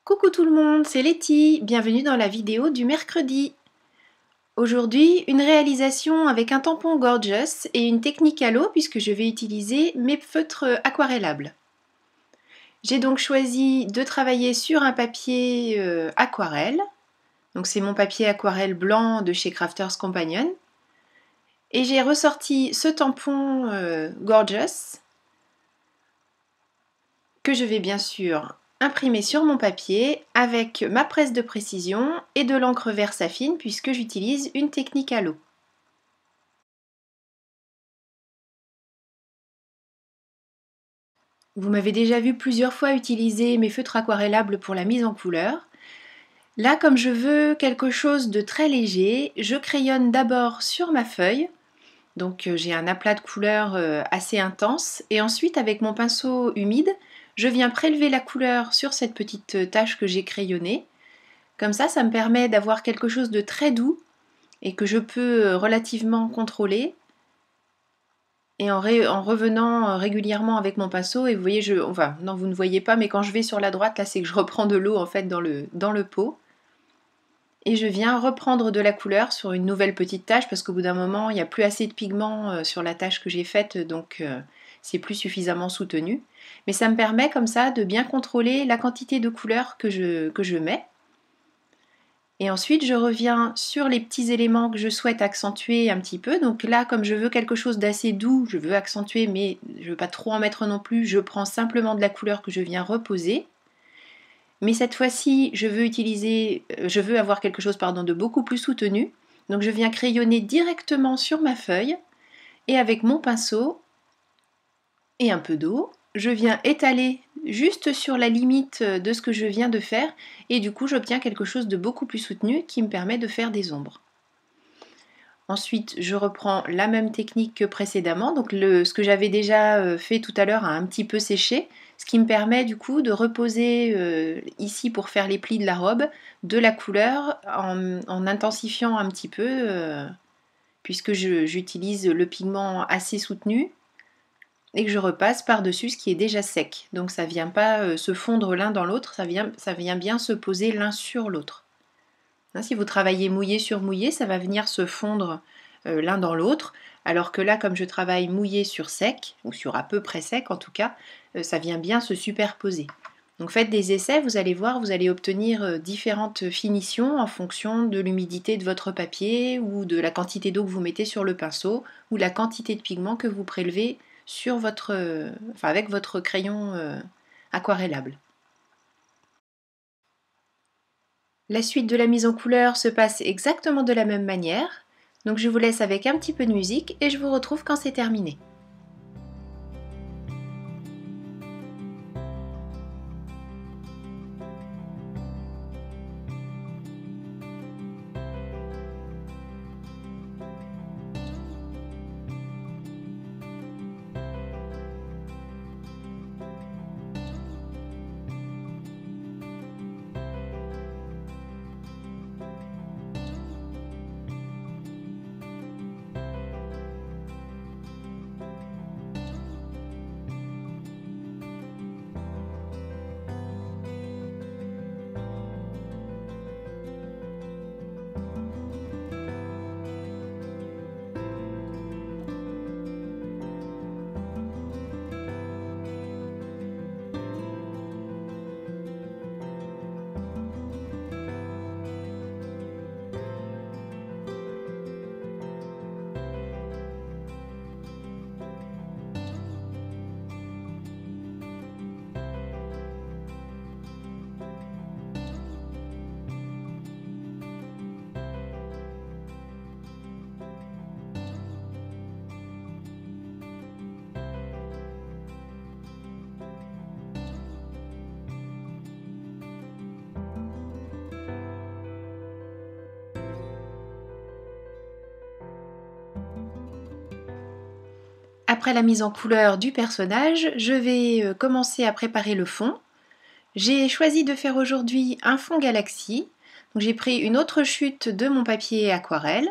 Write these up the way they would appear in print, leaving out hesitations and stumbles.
Coucou tout le monde, c'est Letty, bienvenue dans la vidéo du mercredi. Aujourd'hui, une réalisation avec un tampon Gorgeous et une technique à l'eau puisque je vais utiliser mes feutres aquarellables. J'ai donc choisi de travailler sur un papier aquarelle, donc c'est mon papier aquarelle blanc de chez Crafters Companion. Et j'ai ressorti ce tampon Gorgeous que je vais bien sûr imprimer sur mon papier avec ma presse de précision et de l'encre Versafine puisque j'utilise une technique à l'eau. Vous m'avez déjà vu plusieurs fois utiliser mes feutres aquarellables pour la mise en couleur. Là, comme je veux quelque chose de très léger, je crayonne d'abord sur ma feuille. Donc j'ai un aplat de couleur assez intense et ensuite avec mon pinceau humide, je viens prélever la couleur sur cette petite tache que j'ai crayonnée. Comme ça me permet d'avoir quelque chose de très doux et que je peux relativement contrôler. Et en revenant régulièrement avec mon pinceau, et vous voyez, non vous ne voyez pas, mais quand je vais sur la droite, là c'est que je reprends de l'eau en fait dans le pot. Et je viens reprendre de la couleur sur une nouvelle petite tache parce qu'au bout d'un moment, il n'y a plus assez de pigment sur la tache que j'ai faite, donc c'est plus suffisamment soutenu. Mais ça me permet comme ça de bien contrôler la quantité de couleur que je mets. Et ensuite, je reviens sur les petits éléments que je souhaite accentuer un petit peu. Donc là, comme je veux quelque chose d'assez doux, je veux accentuer, mais je ne veux pas trop en mettre non plus, je prends simplement de la couleur que je viens reposer. Mais cette fois-ci, je veux avoir quelque chose de beaucoup plus soutenu. Donc je viens crayonner directement sur ma feuille et avec mon pinceau et un peu d'eau, je viens étaler juste sur la limite de ce que je viens de faire et du coup j'obtiens quelque chose de beaucoup plus soutenu qui me permet de faire des ombres. Ensuite, je reprends la même technique que précédemment, donc ce que j'avais déjà fait tout à l'heure a un petit peu séché, ce qui me permet du coup de reposer ici pour faire les plis de la robe de la couleur en intensifiant un petit peu puisque j'utilise le pigment assez soutenu et que je repasse par-dessus ce qui est déjà sec. Donc ça ne vient pas se fondre l'un dans l'autre, ça vient bien se poser l'un sur l'autre. Si vous travaillez mouillé sur mouillé, ça va venir se fondre l'un dans l'autre, alors que là, comme je travaille mouillé sur sec, ou sur à peu près sec en tout cas, ça vient bien se superposer. Donc faites des essais, vous allez voir, vous allez obtenir différentes finitions en fonction de l'humidité de votre papier ou de la quantité d'eau que vous mettez sur le pinceau ou la quantité de pigment que vous prélevez sur avec votre crayon aquarellable. La suite de la mise en couleur se passe exactement de la même manière, donc je vous laisse avec un petit peu de musique et je vous retrouve quand c'est terminé. Après la mise en couleur du personnage, je vais commencer à préparer le fond. J'ai choisi de faire aujourd'hui un fond galaxie. J'ai pris une autre chute de mon papier aquarelle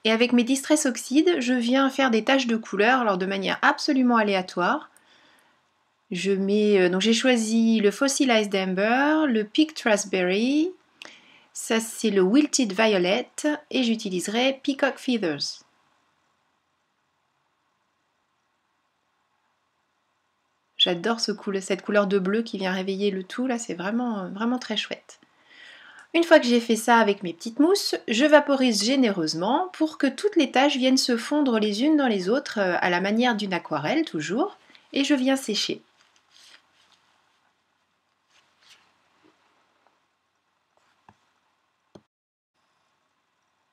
et avec mes Distress Oxide, je viens faire des taches de couleur alors de manière absolument aléatoire. Donc j'ai choisi le Fossilized Amber, le Picked Raspberry, ça c'est le Wilted Violet et j'utiliserai Peacock Feathers. J'adore cette couleur de bleu qui vient réveiller le tout, là c'est vraiment, vraiment très chouette. Une fois que j'ai fait ça avec mes petites mousses, je vaporise généreusement pour que toutes les taches viennent se fondre les unes dans les autres à la manière d'une aquarelle toujours, et je viens sécher.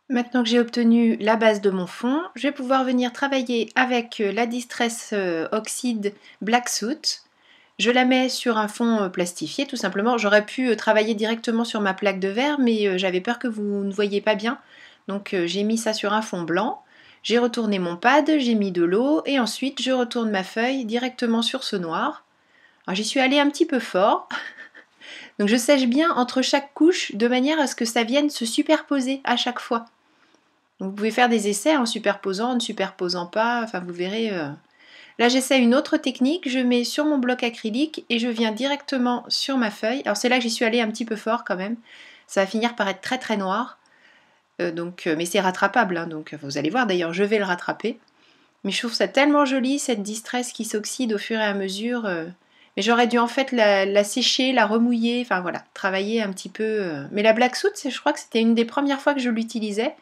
Maintenant que j'ai obtenu la base de mon fond, je vais pouvoir venir travailler avec la Distress Oxide Black Soot. Je la mets sur un fond plastifié tout simplement. J'aurais pu travailler directement sur ma plaque de verre, mais j'avais peur que vous ne voyiez pas bien. Donc j'ai mis ça sur un fond blanc. J'ai retourné mon pad, j'ai mis de l'eau et ensuite je retourne ma feuille directement sur ce noir. Alors j'y suis allée un petit peu fort. Donc je sèche bien entre chaque couche de manière à ce que ça vienne se superposer à chaque fois. Donc vous pouvez faire des essais en superposant, en ne superposant pas, enfin vous verrez. Là j'essaie une autre technique, je mets sur mon bloc acrylique et je viens directement sur ma feuille. Alors c'est là que j'y suis allée un petit peu fort quand même. Ça va finir par être très très noir. Mais c'est rattrapable, hein, donc vous allez voir d'ailleurs, je vais le rattraper. Mais je trouve ça tellement joli cette distress qui s'oxyde au fur et à mesure. Mais j'aurais dû en fait la sécher, la remouiller, enfin voilà, travailler un petit peu. Mais la Black Soot, je crois que c'était une des premières fois que je l'utilisais.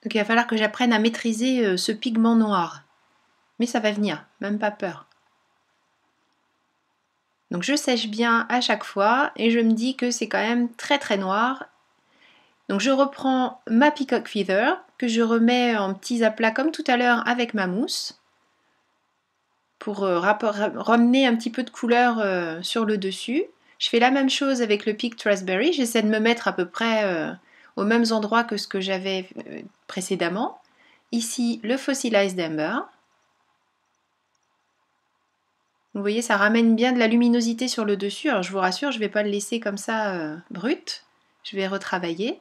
Donc il va falloir que j'apprenne à maîtriser ce pigment noir. Mais ça va venir, même pas peur. Donc je sèche bien à chaque fois et je me dis que c'est quand même très très noir. Donc je reprends ma Peacock Feather que je remets en petits aplats comme tout à l'heure avec ma mousse pour ramener un petit peu de couleur sur le dessus. Je fais la même chose avec le Picked Raspberry, j'essaie de me mettre à peu près aux mêmes endroits que ce que j'avais précédemment. Ici le Fossilized Amber. Vous voyez, ça ramène bien de la luminosité sur le dessus. Alors je vous rassure, je ne vais pas le laisser comme ça brut. Je vais retravailler.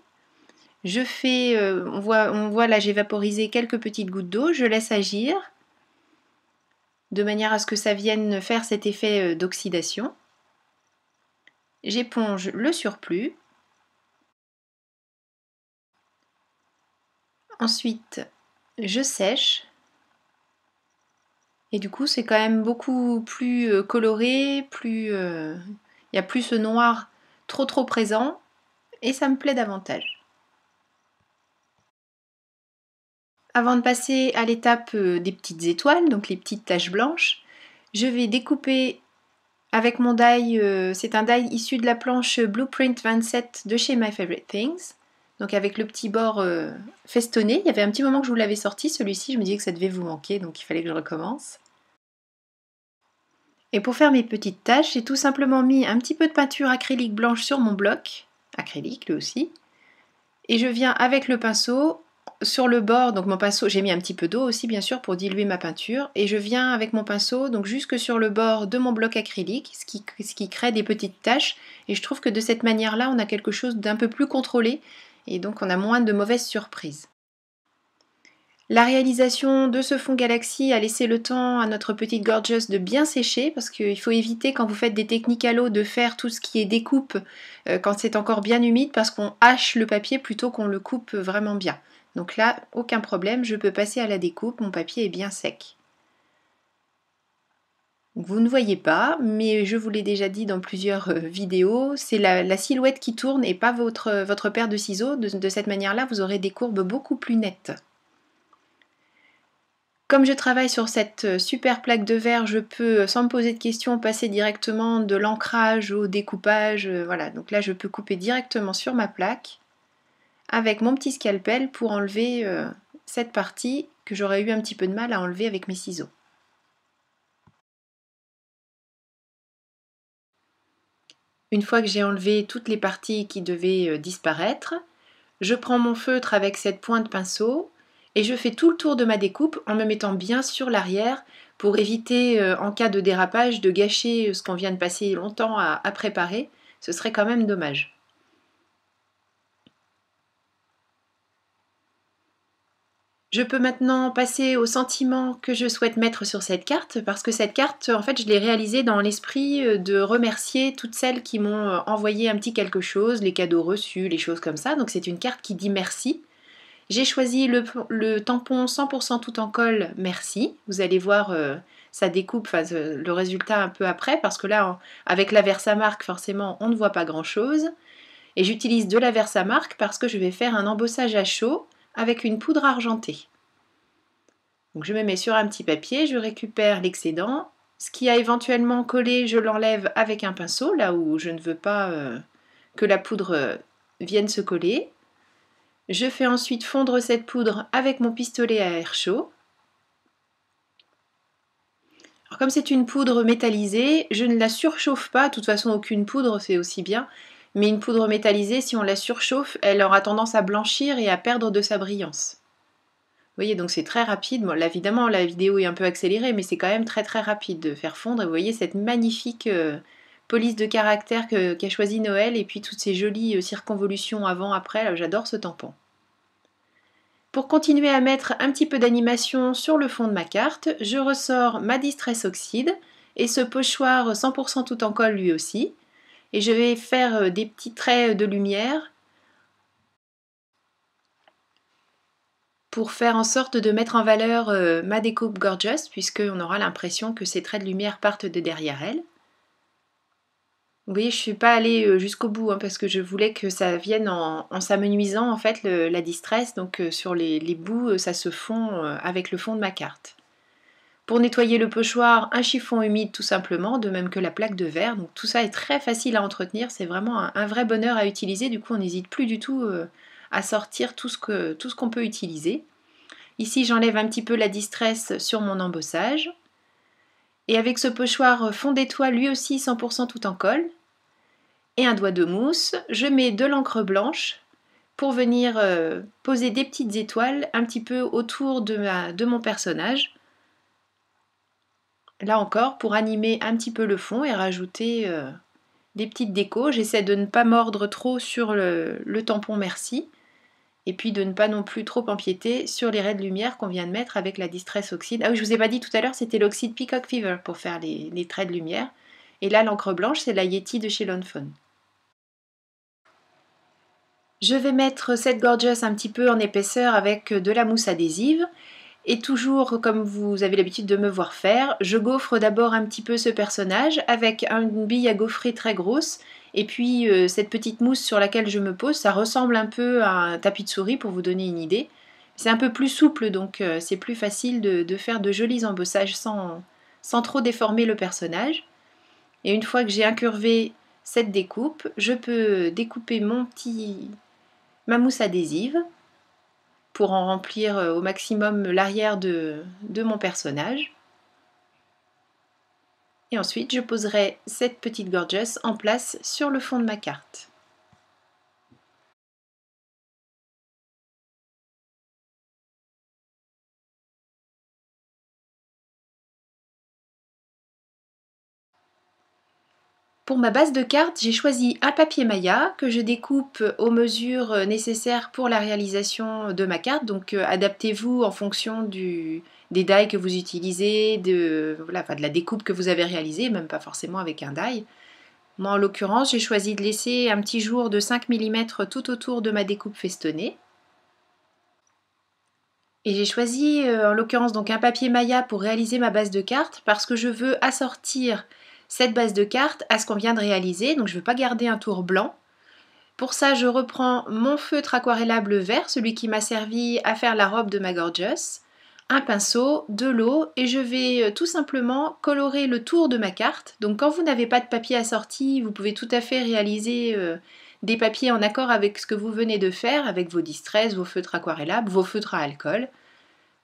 Je fais, on voit là, j'ai vaporisé quelques petites gouttes d'eau. Je laisse agir de manière à ce que ça vienne faire cet effet d'oxydation. J'éponge le surplus. Ensuite, je sèche. Et du coup, c'est quand même beaucoup plus coloré, il n'y a plus ce noir trop présent. Et ça me plaît davantage. Avant de passer à l'étape des petites étoiles, donc les petites taches blanches, je vais découper avec mon die, c'est un die issu de la planche Blueprint 27 de chez My Favorite Things, donc avec le petit bord festonné. Il y avait un petit moment que je vous l'avais sorti, celui-ci, je me disais que ça devait vous manquer, donc il fallait que je recommence. Et pour faire mes petites taches, j'ai tout simplement mis un petit peu de peinture acrylique blanche sur mon bloc, acrylique lui aussi, et je viens avec le pinceau sur le bord, donc mon pinceau, j'ai mis un petit peu d'eau aussi bien sûr pour diluer ma peinture, et je viens avec mon pinceau donc jusque sur le bord de mon bloc acrylique, ce qui crée des petites taches, et je trouve que de cette manière-là, on a quelque chose d'un peu plus contrôlé, et donc on a moins de mauvaises surprises. La réalisation de ce fond Galaxy a laissé le temps à notre petite Gorgeous de bien sécher parce qu'il faut éviter quand vous faites des techniques à l'eau de faire tout ce qui est découpe quand c'est encore bien humide parce qu'on hache le papier plutôt qu'on le coupe vraiment bien. Donc là, aucun problème, je peux passer à la découpe, mon papier est bien sec. Vous ne voyez pas, mais je vous l'ai déjà dit dans plusieurs vidéos, c'est la silhouette qui tourne et pas votre paire de ciseaux. De cette manière-là, vous aurez des courbes beaucoup plus nettes. Comme je travaille sur cette super plaque de verre, je peux, sans me poser de questions, passer directement de l'ancrage au découpage. Voilà, donc là je peux couper directement sur ma plaque avec mon petit scalpel pour enlever cette partie que j'aurais eu un petit peu de mal à enlever avec mes ciseaux. Une fois que j'ai enlevé toutes les parties qui devaient disparaître, je prends mon feutre avec cette pointe pinceau et je fais tout le tour de ma découpe en me mettant bien sur l'arrière pour éviter, en cas de dérapage, de gâcher ce qu'on vient de passer longtemps à préparer. Ce serait quand même dommage. Je peux maintenant passer aux sentiments que je souhaite mettre sur cette carte, parce que cette carte, en fait, je l'ai réalisée dans l'esprit de remercier toutes celles qui m'ont envoyé un petit quelque chose, les cadeaux reçus, les choses comme ça. Donc c'est une carte qui dit merci. J'ai choisi le tampon 100% tout en colle merci. Vous allez voir sa découpe, le résultat un peu après, parce que là, avec la Versamark, forcément, on ne voit pas grand-chose. Et j'utilise de la Versamark parce que je vais faire un embossage à chaud avec une poudre argentée. Donc je me mets sur un petit papier, je récupère l'excédent. Ce qui a éventuellement collé, je l'enlève avec un pinceau, là où je ne veux pas que la poudre vienne se coller. Je fais ensuite fondre cette poudre avec mon pistolet à air chaud. Alors comme c'est une poudre métallisée, je ne la surchauffe pas, de toute façon aucune poudre c'est aussi bien, mais une poudre métallisée, si on la surchauffe, elle aura tendance à blanchir et à perdre de sa brillance. Vous voyez, donc c'est très rapide. Bon, là, évidemment, la vidéo est un peu accélérée, mais c'est quand même très très rapide de faire fondre. Et vous voyez cette magnifique police de caractère qu'a choisi Noël, et puis toutes ces jolies circonvolutions avant-après. J'adore ce tampon. Pour continuer à mettre un petit peu d'animation sur le fond de ma carte, je ressors ma Distress Oxide et ce pochoir 100% tout en colle lui aussi. Et je vais faire des petits traits de lumière pour faire en sorte de mettre en valeur ma découpe Gorgeous, puisqu'on aura l'impression que ces traits de lumière partent de derrière elle. Vous voyez, je ne suis pas allée jusqu'au bout, parce que je voulais que ça vienne en s'amenuisant, en fait, la distress. Donc sur les bouts, ça se fond avec le fond de ma carte. Pour nettoyer le pochoir, un chiffon humide tout simplement, de même que la plaque de verre. Donc tout ça est très facile à entretenir, c'est vraiment un vrai bonheur à utiliser. Du coup, on n'hésite plus du tout à sortir tout ce qu'on peut utiliser. Ici, j'enlève un petit peu la distress sur mon embossage. Et avec ce pochoir fond d'étoile, lui aussi 100% tout en colle, et un doigt de mousse, je mets de l'encre blanche pour venir poser des petites étoiles un petit peu autour de mon personnage. Là encore, pour animer un petit peu le fond et rajouter des petites décos. J'essaie de ne pas mordre trop sur le tampon merci. Et puis de ne pas non plus trop empiéter sur les raies de lumière qu'on vient de mettre avec la Distress Oxide. Ah oui, je vous ai pas dit tout à l'heure, c'était l'oxyde Peacock Fever pour faire les traits de lumière. Et là, l'encre blanche, c'est la Yeti de chez Lawn Fawn. Je vais mettre cette Gorgeous un petit peu en épaisseur avec de la mousse adhésive. Et toujours, comme vous avez l'habitude de me voir faire, je gaufre d'abord un petit peu ce personnage avec une bille à gaufrer très grosse. Et puis cette petite mousse sur laquelle je me pose, ça ressemble un peu à un tapis de souris pour vous donner une idée. C'est un peu plus souple, donc c'est plus facile de faire de jolis embossages sans trop déformer le personnage. Et une fois que j'ai incurvé cette découpe, je peux découper ma mousse adhésive pour en remplir au maximum l'arrière de mon personnage. Et ensuite, je poserai cette petite Gorgeous en place sur le fond de ma carte. Pour ma base de carte, j'ai choisi un papier Maya que je découpe aux mesures nécessaires pour la réalisation de ma carte. Donc adaptez-vous en fonction des die que vous utilisez, de la découpe que vous avez réalisée, même pas forcément avec un die. Moi en l'occurrence, j'ai choisi de laisser un petit jour de 5 mm tout autour de ma découpe festonnée. Et j'ai choisi en l'occurrence donc un papier Maya pour réaliser ma base de carte parce que je veux assortir cette base de carte à ce qu'on vient de réaliser, donc je ne veux pas garder un tour blanc. Pour ça, je reprends mon feutre aquarellable vert, celui qui m'a servi à faire la robe de ma Gorgeous, un pinceau, de l'eau et je vais tout simplement colorer le tour de ma carte. Donc quand vous n'avez pas de papier assorti, vous pouvez tout à fait réaliser des papiers en accord avec ce que vous venez de faire, avec vos distress, vos feutres aquarellables, vos feutres à alcool.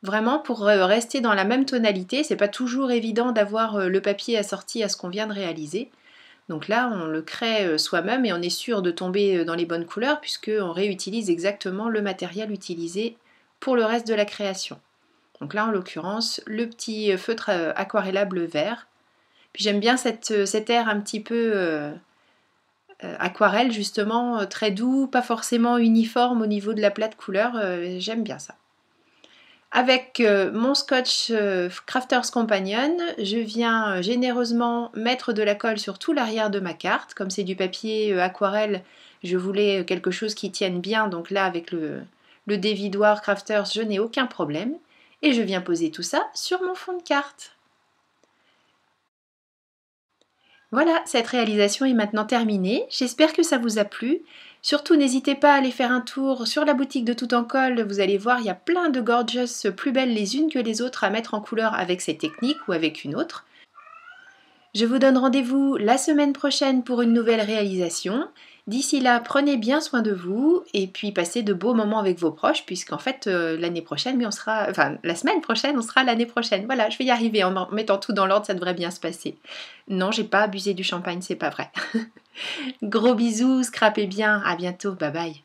Vraiment pour rester dans la même tonalité, c'est pas toujours évident d'avoir le papier assorti à ce qu'on vient de réaliser. Donc là, on le crée soi-même et on est sûr de tomber dans les bonnes couleurs puisqu'on réutilise exactement le matériel utilisé pour le reste de la création. Donc là, en l'occurrence, le petit feutre aquarellable vert. Puis j'aime bien cet air un petit peu aquarelle justement, très doux, pas forcément uniforme au niveau de la plate couleur, j'aime bien ça. Avec mon scotch Crafters Companion, je viens généreusement mettre de la colle sur tout l'arrière de ma carte. Comme c'est du papier aquarelle, je voulais quelque chose qui tienne bien, donc là avec le dévidoir Crafters, je n'ai aucun problème. Et je viens poser tout ça sur mon fond de carte. Voilà, cette réalisation est maintenant terminée. J'espère que ça vous a plu. Surtout, n'hésitez pas à aller faire un tour sur la boutique de Tout en Colle. Vous allez voir, il y a plein de gorgeous plus belles les unes que les autres à mettre en couleur avec cette technique ou avec une autre. Je vous donne rendez-vous la semaine prochaine pour une nouvelle réalisation. D'ici là, prenez bien soin de vous et puis passez de beaux moments avec vos proches, puisqu'en fait, l'année prochaine, mais on sera, enfin, la semaine prochaine, on sera l'année prochaine. Voilà, je vais y arriver en mettant tout dans l'ordre, ça devrait bien se passer. Non, j'ai pas abusé du champagne, c'est pas vrai. Gros bisous, scrapez bien, à bientôt, bye bye.